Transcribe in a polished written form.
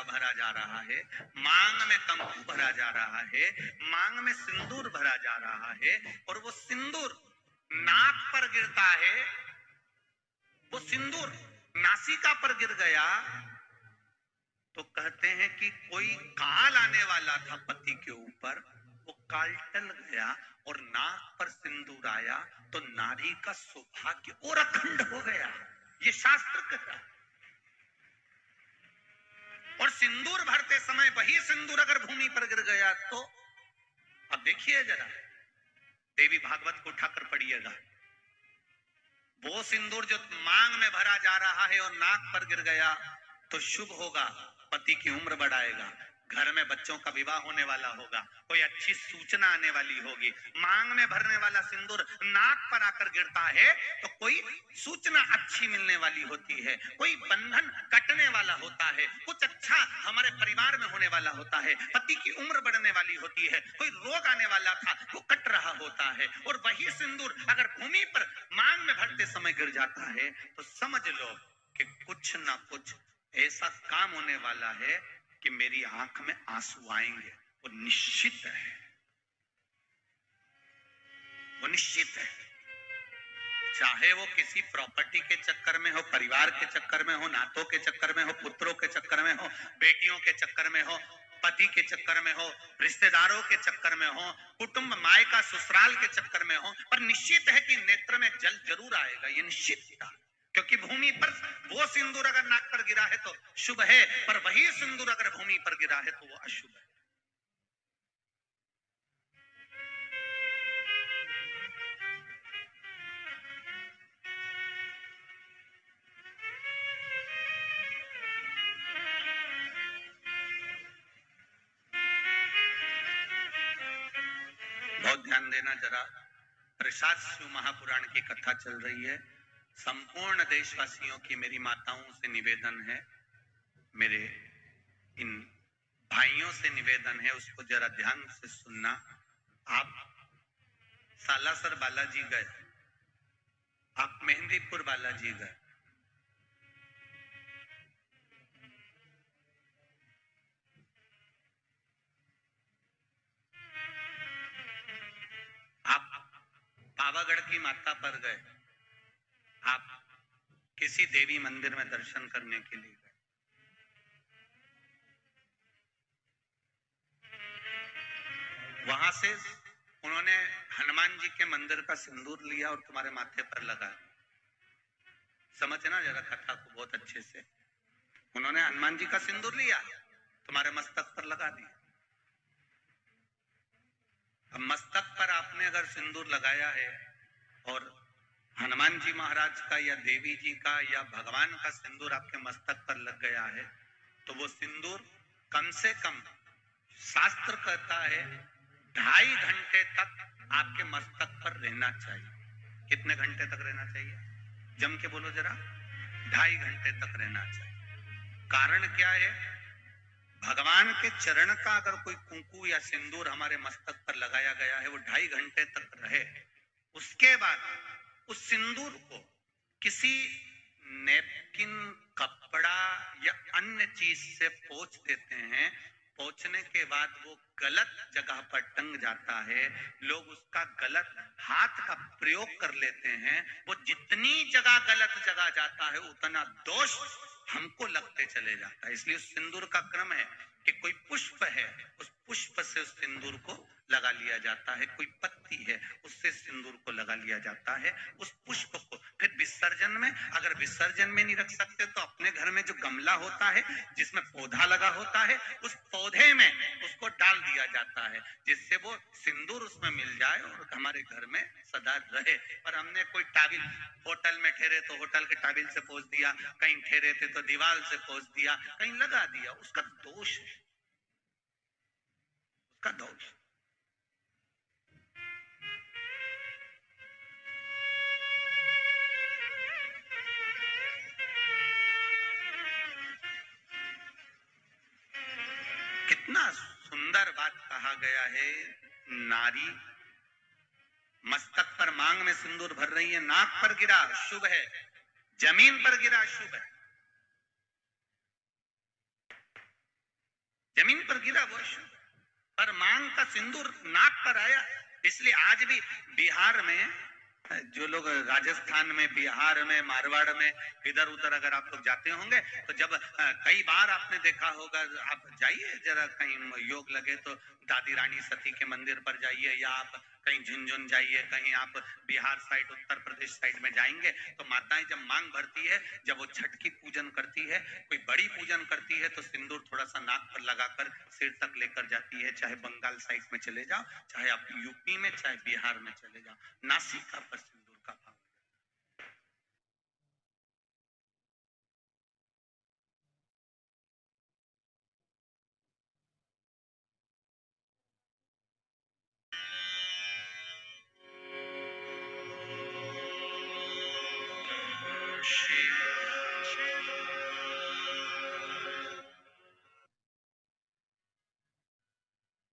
माला भरा जा रहा है, मांग में कंकु भरा जा रहा है, मांग में सिंदूर भरा जा रहा है, और वो सिंदूर नाक पर गिरता है, वो सिंदूर नासिका पर गिर गया तो कहते हैं कि कोई काल आने वाला था पति के ऊपर, वो काल टल गया और नाक पर सिंदूर आया तो नारी का सौभाग्य और अखंड हो गया, ये शास्त्र कहता है। और सिंदूर भरते समय वही सिंदूर अगर भूमि पर गिर गया तो अब देखिए जरा, देवी भागवत को उठाकर पढ़िएगा, वो सिंदूर जो मांग में भरा जा रहा है और नाक पर गिर गया तो शुभ होगा, पति की उम्र बढ़ाएगा, घर में बच्चों का विवाह होने वाला होगा, कोई अच्छी सूचना आने वाली होगी। मांग में भरने वाला सिंदूर नाक पर आकर गिरता है तो कोई सूचना अच्छी मिलने वाली होती है, कोई बंधन कटने वाला होता है, कुछ अच्छा हमारे परिवार में होने वाला होता है, पति की उम्र बढ़ने वाली होती है, कोई रोग आने वाला था वो कट रहा होता है। और वही सिंदूर अगर भूमि पर मांग में भरते समय गिर जाता है तो समझ लो कि कुछ ना कुछ ऐसा काम होने वाला है कि मेरी आंख में आंसू आएंगे, वो निश्चित है, वो निश्चित है। चाहे वो किसी प्रॉपर्टी के चक्कर में हो, परिवार के चक्कर में हो, नातों के चक्कर में हो, पुत्रों के चक्कर में हो, बेटियों के चक्कर में हो, पति के चक्कर में हो, रिश्तेदारों के चक्कर में हो, कुटुंब मायका ससुराल के चक्कर में हो, पर निश्चित है कि नेत्र में जल जरूर आएगा, ये निश्चित था। क्योंकि भूमि पर वो सिंदूर अगर नाक पर गिरा है तो शुभ है, पर वही सिंदूर अगर भूमि पर गिरा है तो वो अशुभ है। बहुत ध्यान देना जरा, प्रसाद शिव महापुराण की कथा चल रही है। संपूर्ण देशवासियों की मेरी माताओं से निवेदन है, मेरे इन भाइयों से निवेदन है, उसको जरा ध्यान से सुनना। आप सालासर बालाजी गए, आप मेहंदीपुर बालाजी गए, आप पावागढ़ की माता पर गए, आप किसी देवी मंदिर में दर्शन करने के लिए गए, वहां से उन्होंने हनुमान जी के मंदिर का सिंदूर लिया और तुम्हारे माथे पर लगा। समझना जरा कथा को बहुत अच्छे से, उन्होंने हनुमान जी का सिंदूर लिया, तुम्हारे मस्तक पर लगा दिया। अब मस्तक पर आपने अगर सिंदूर लगाया है और हनुमान जी महाराज का या देवी जी का या भगवान का सिंदूर आपके मस्तक पर लग गया है तो वो सिंदूर कम से कम शास्त्र कहता है 2.5 घंटे तक आपके मस्तक पर रहना चाहिए। कितने घंटे तक रहना चाहिए? जम के बोलो जरा। 2.5 घंटे तक रहना चाहिए। कारण क्या है? भगवान के चरण का अगर कोई कुंकू या सिंदूर हमारे मस्तक पर लगाया गया है, वो 2.5 घंटे तक रहे, उसके बाद उस सिंदूर को किसी नैपकिन, कपड़ा या अन्य चीज से पोंछ देते हैं। पोंछने के बाद वो गलत जगह पर टंग जाता है, लोग उसका गलत हाथ का प्रयोग कर लेते हैं। वो जितनी जगह गलत जगह जाता है उतना दोष हमको लगते चले जाता है। इसलिए उस सिंदूर का क्रम है कि कोई पुष्प है, उस पुष्प से उस सिंदूर को लगा लिया जाता है, कोई पत्ती है उससे सिंदूर को लगा लिया जाता है, उस पुष्प को फिर विसर्जन में, अगर विसर्जन में नहीं रख सकते तो अपने घर में जो गमला होता है जिसमें पौधा लगा होता है, उस पौधे में उसको डाल दिया जाता है, जिससे वो सिंदूर उसमें मिल जाए और हमारे घर में सदा रहे। पर हमने कोई टाविल, होटल में ठहरे तो होटल के टाविल से पोंछ दिया, कहीं ठहरे थे तो दीवार से पोंछ दिया, कहीं लगा दिया, उसका दोष है, उसका दोष। कितना सुंदर बात कहा गया है। नारी मस्तक पर मांग में सिंदूर भर रही है, नाक पर गिरा शुभ है, जमीन पर गिरा शुभ है। गिरा वो शुभ, पर मांग का सिंदूर नाक पर आया। इसलिए आज भी बिहार में, जो लोग राजस्थान में, बिहार में, मारवाड़ में, इधर उधर अगर आप लोग जाते होंगे तो जब कई बार आपने देखा होगा, आप जाइए जरा कहीं योग लगे तो दादी रानी सती के मंदिर पर जाइए, या आप कहीं झुंझुन जाइए, कहीं आप बिहार साइड, उत्तर प्रदेश साइड में जाएंगे तो माताएं जब मांग भरती है, जब वो छठ की पूजन करती है, कोई बड़ी पूजन करती है, तो सिंदूर थोड़ा सा नाक पर लगाकर सिर तक लेकर जाती है। चाहे बंगाल साइड में चले जाओ, चाहे आप यूपी में, चाहे बिहार में चले जाओ, नासिका पर सिंदूर का भाव। शिव